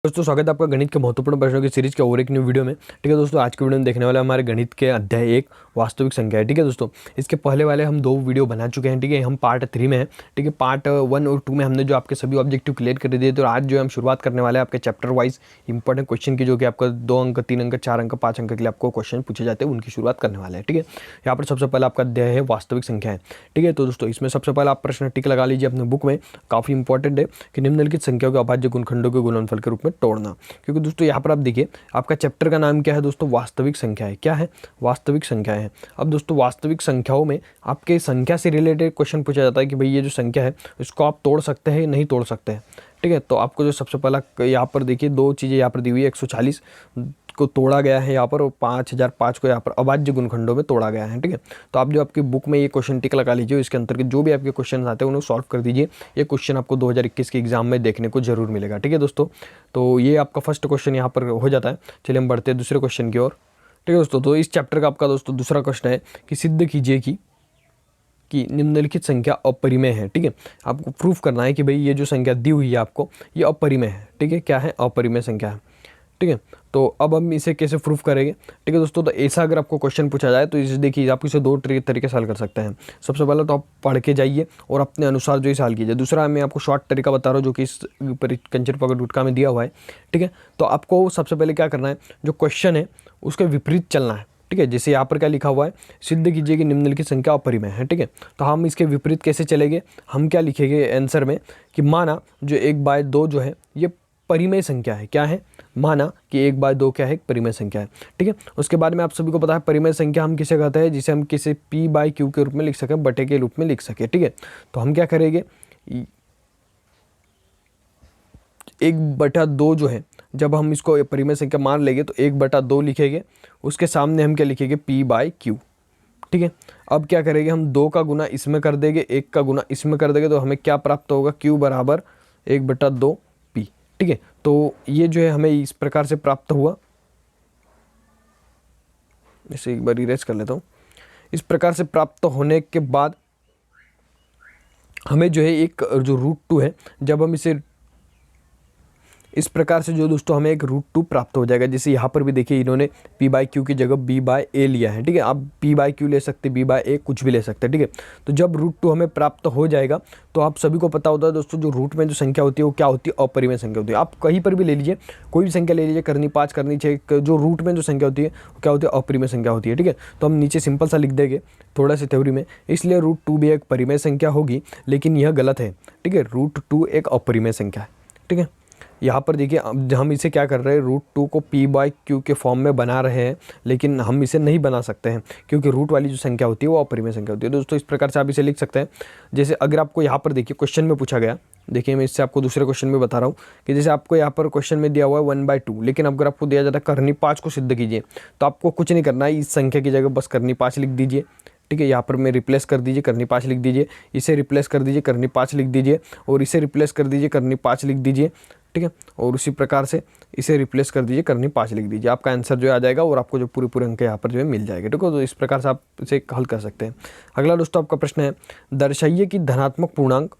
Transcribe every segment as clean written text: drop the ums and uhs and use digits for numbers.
दोस्तों स्वागत है आपका गणित के महत्वपूर्ण प्रश्नों की सीरीज के और एक न्यू वीडियो में। ठीक है दोस्तों, आज के वीडियो में देखने वाले हमारे गणित के अध्याय 1 वास्तविक संख्या है। ठीक है दोस्तों, इसके पहले वाले हम 2 वीडियो बना चुके हैं। ठीक है, हम पार्ट 3 में हैं। ठीक है, पार्ट 1 और 2 में हमने जो आपके सभी ऑब्जेक्टिव क्लियर कर दिए। तो आज जो हम शुरुआत करने वाले हैं आपके चैप्टर वाइज इंपॉर्टेंट क्वेश्चन की, जो कि आपका 2 अंक, 3 अंक, 4 अंक, 5 अंक के लिए आपको क्वेश्चन पूछे जाते हैं, उनकी शुरुआत करने वाले हैं। ठीक है, यहाँ पर सबसे पहले आपका अध्याय है वास्तविक संख्या है। ठीक है, तो दोस्तों इसमें सबसे पहले आप प्रश्न टिक लगा लीजिए अपने बुक में, काफ़ी इंपॉर्टेंट है कि निम्नलिखित संख्याओं के अभाज्य गुणनखंडों के गुणनफल के रूप में तोड़ना। क्योंकि दोस्तों यहाँ पर आप देखिए, आपका चैप्टर का नाम क्या है दोस्तों? वास्तविक संख्या है। क्या है? वास्तविक संख्या है। अब दोस्तों वास्तविक संख्याओं में आपके संख्या से रिलेटेड क्वेश्चन पूछा जाता है कि भाई ये जो संख्या है इसको आप तोड़ सकते हैं, नहीं तोड़ सकते हैं। ठीक है, तो आपको जो सबसे पहला यहाँ पर देखिए 2 चीज़ें यहाँ पर दी हुई है। 140 को तोड़ा गया है यहाँ पर, और 5005 को यहाँ पर अभाज्य गुणनखंडों में तोड़ा गया है। ठीक है, तो आप जो आपकी बुक में ये क्वेश्चन टिक लगा लीजिए, इसके अंतर्गत जो भी आपके क्वेश्चन आते हैं उन्हें सॉल्व कर दीजिए। ये क्वेश्चन आपको 2021 के एग्जाम में देखने को जरूर मिलेगा। ठीक है दोस्तों, तो ये आपका फर्स्ट क्वेश्चन यहाँ पर हो जाता है। चलिए हम बढ़ते हैं दूसरे क्वेश्चन की ओर। ठीक है दोस्तों, तो इस चैप्टर का आपका दोस्तों दूसरा क्वेश्चन है कि सिद्ध कीजिए कि निम्नलिखित संख्या अपरिमेय है। ठीक है, आपको प्रूफ करना है कि भाई ये जो संख्या दी हुई है आपको, ये अपरिमेय है। ठीक है, क्या है? अपरिमेय संख्या है। ठीक है, तो अब हम इसे कैसे प्रूफ करेंगे? ठीक है दोस्तों, तो ऐसा अगर आपको क्वेश्चन पूछा जाए तो इसे देखिए, आप इसे 2 तरीके से हल कर सकते हैं। सबसे पहले तो आप पढ़ के जाइए और अपने अनुसार जो इसे हल कीजिए। दूसरा मैं आपको शॉर्ट तरीका बता रहा हूँ, जो कि इस कंचन पकड़ गुटका में दिया हुआ है। ठीक है, तो आपको सबसे पहले क्या करना है, जो क्वेश्चन है उसके विपरीत चलना है। ठीक है, जैसे यहाँ पर क्या लिखा हुआ है, सिद्ध कीजिए कि निम्नलिखित संख्या अपरिमेय है। ठीक है, तो हम इसके विपरीत कैसे चलेंगे? हम क्या लिखेंगे आंसर में कि माना जो 1/2 जो है ये परिमेय संख्या है। क्या है? माना कि 1/2 क्या है? एक परिमेय संख्या है। ठीक है, उसके बाद में आप सभी को पता है परिमेय संख्या हम किसे कहते हैं, जिसे हम किसी p/q के रूप में लिख सकें, बटे के रूप में लिख सके। ठीक है, तो हम क्या करेंगे, 1/2 जो है, जब हम इसको परिमेय संख्या मान लेंगे तो 1/2 लिखेंगे, उसके सामने हम क्या लिखेंगे, p/q। ठीक है, अब क्या करेंगे, हम 2 का गुना इसमें कर देंगे, 1 का गुना इसमें कर देंगे, तो हमें क्या प्राप्त होगा, q बराबर 1/2 p। ठीक है, तो ये जो है हमें इस प्रकार से प्राप्त हुआ। इसे एक बार इरेज कर लेता हूँ। इस प्रकार से प्राप्त होने के बाद हमें जो है एक जो √2 है, जब हम इसे इस प्रकार से जो दोस्तों हमें एक √2 प्राप्त हो जाएगा। जैसे यहाँ पर भी देखिए, इन्होंने p/q की जगह b/a लिया है। ठीक है, आप p/q ले सकते, b/a कुछ भी ले सकते हैं। ठीक है, तो जब √2 हमें प्राप्त हो जाएगा तो आप सभी को पता होता है दोस्तों, जो रूट में जो संख्या होती है वो क्या होती है, अपरिमेय संख्या होती है। आप कहीं पर भी ले लीजिए, कोई भी संख्या ले लीजिए, करनी 5, करनी 6, जो रूट में जो संख्या होती है वो क्या होती है, अपरिमेय संख्या होती है। ठीक है, तो हम नीचे सिंपल सा लिख देंगे थोड़ा सी थ्योरी में, इसलिए √2 भी एक परिमेय संख्या होगी, लेकिन यह गलत है। ठीक है, √2 एक अपरिमेय संख्या है। ठीक है, यहाँ पर देखिए, अब हम इसे क्या कर रहे हैं, √2 को p/q के फॉर्म में बना रहे हैं, लेकिन हम इसे नहीं बना सकते हैं क्योंकि रूट वाली जो संख्या होती है वो अपरिमेय संख्या होती है। दोस्तों इस प्रकार से आप इसे लिख सकते हैं। जैसे अगर आपको यहाँ पर देखिए क्वेश्चन में पूछा गया, देखिए मैं इससे आपको दूसरे क्वेश्चन में बता रहा हूँ कि जैसे आपको यहाँ पर क्वेश्चन में दिया हुआ है 1/2, लेकिन अगर आपको दिया जाता है करनी 5 को सिद्ध कीजिए, तो आपको कुछ नहीं करना है, इस संख्या की जगह बस करनी 5 लिख दीजिए। ठीक है, यहाँ पर मैं रिप्लेस कर दीजिए, करनी 5 लिख दीजिए, इसे रिप्लेस कर दीजिए, करनी 5 लिख दीजिए, और इसे रिप्लेस कर दीजिए, करनी 5 लिख दीजिए। ठीक है, और उसी प्रकार से इसे रिप्लेस कर दीजिए, करनी 5 लिख दीजिए। आपका आंसर जो आ जाएगा और आपको जो पूरे अंक यहाँ पर जो है मिल जाएगा। ठीक है, तो इस प्रकार से आप इसे हल कर सकते हैं। अगला दोस्तों आपका प्रश्न है, दर्शाइए कि धनात्मक पूर्णांक,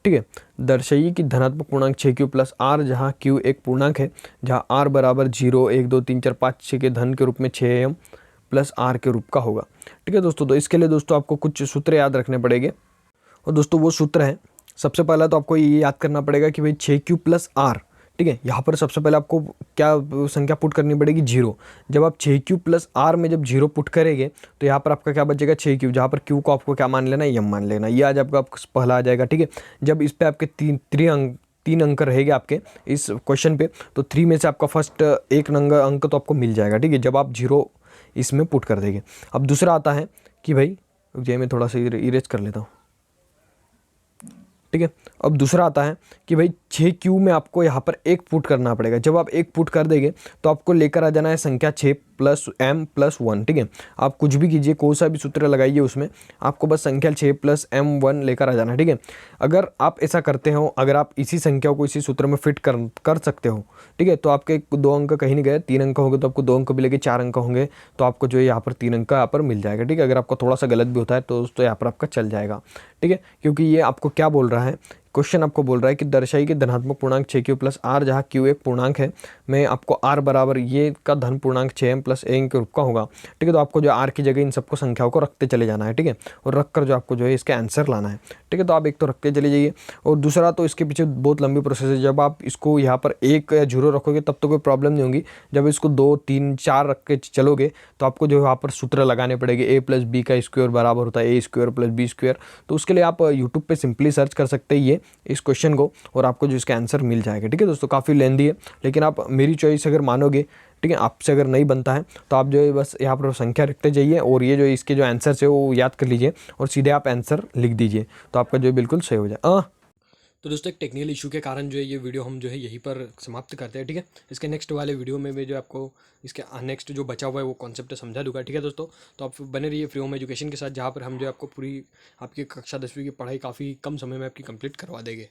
ठीक है, दर्शाइए कि धनात्मक पूर्णांक 6q + r, जहाँ q एक पूर्णांक है, जहाँ r बराबर 0, 1, 2, 3, 4, 5, 6 के धन के रूप में 6m + r के रूप का होगा। ठीक है दोस्तों, तो इसके लिए दोस्तों आपको कुछ सूत्र याद रखने पड़ेंगे, और दोस्तों वो सूत्र है, सबसे पहला तो आपको ये याद करना पड़ेगा कि भाई 6q + r। ठीक है, यहाँ पर सबसे पहले आपको क्या संख्या पुट करनी पड़ेगी, 0। जब आप 6q + r में जब 0 पुट करेंगे तो यहाँ पर आपका क्या बचेगा, 6q, जहाँ पर q को आपको क्या मान लेना है, m मान लेना। ये आज आपका पहला आ जाएगा। ठीक है, जब इस पर आपके 3 अंक रहेंगे आपके इस क्वेश्चन पे, तो 3 में से आपका फर्स्ट 1 अंक तो आपको मिल जाएगा। ठीक है, जब आप 0 इसमें पुट कर देंगे। अब दूसरा आता है कि भाई, ये मैं थोड़ा सा इरेज कर लेता हूँ। ठीक है, अब दूसरा आता है कि भाई 6q में आपको यहाँ पर 1 पुट करना पड़ेगा। जब आप 1 पुट कर देंगे तो आपको लेकर आ जाना है संख्या 6 + m + 1। ठीक है, आप कुछ भी कीजिए, कोई सा भी सूत्र लगाइए, उसमें आपको बस संख्या 6 + m1 लेकर आ जाना है। ठीक है, अगर आप ऐसा करते हो, अगर आप इसी संख्या को इसी सूत्र में फिट कर सकते हो, ठीक है, तो आपके 2 अंक कहीं नहीं गए। 3 अंक होंगे तो आपको 2 अंक मिलेंगे, 4 अंक होंगे तो आपको जो है यहाँ पर 3 अंक यहाँ पर मिल जाएगा। ठीक है, अगर आपका थोड़ा सा गलत भी होता है तो दोस्तों यहाँ पर आपका चल जाएगा। ठीक है, क्योंकि ये आपको क्या बोल रहा है क्वेश्चन आपको बोल रहा है कि दर्शाइए कि धनात्मक पूर्णांक 6q प्लस आर, जहाँ q एक पूर्णांक है, मैं आपको r बराबर ये का धन पूर्णांक 6m प्लस a के रूप का होगा। ठीक है, तो आपको जो r की जगह इन सबको संख्याओं को रखते चले जाना है। ठीक है, और रख कर जो आपको जो है इसका आंसर लाना है। ठीक है, तो आप एक तो रखते चले जाइए, और दूसरा तो इसके पीछे बहुत लंबी प्रोसेस है। जब आप इसको यहाँ पर 1 या 0 रखोगे तब तो कोई प्रॉब्लम नहीं होगी। जब इसको 2, 3, 4 रख के चलोगे तो आपको जो यहाँ पर सूत्र लगाने पड़ेंगे, a प्लस बी का स्क्वायर बराबर होता है a square plus b square. तो उसके लिए आप यूट्यूब पे सिंपली सर्च कर सकते हैं ये इस क्वेश्चन को, और आपको जो इसका आंसर मिल जाएगा। ठीक है दोस्तों, काफ़ी लेंदी है, लेकिन आप मेरी चॉइस अगर मानोगे, ठीक है, आपसे अगर नहीं बनता है तो आप जो है बस यहाँ पर संख्या रखते जाइए, और ये जो इसके जो आंसर है वो याद कर लीजिए, और सीधे आप आंसर लिख दीजिए, तो आपका जो है बिल्कुल सही हो जाए। तो दोस्तों एक टेक्निकल इशू के कारण जो है ये वीडियो हम जो है यहीं पर समाप्त करते हैं। ठीक है, इसके नेक्स्ट वाले वीडियो में मैं जो आपको इसके नेक्स्ट जो बचा हुआ है वो कॉन्सेप्ट समझा दूंगा। ठीक है दोस्तों, तो आप बने रहिए फ्री होम एजुकेशन के साथ, जहाँ पर हम जो आपको पूरी आपकी कक्षा 10वीं की पढ़ाई काफ़ी कम समय में आपकी कंप्लीट करवा देंगे।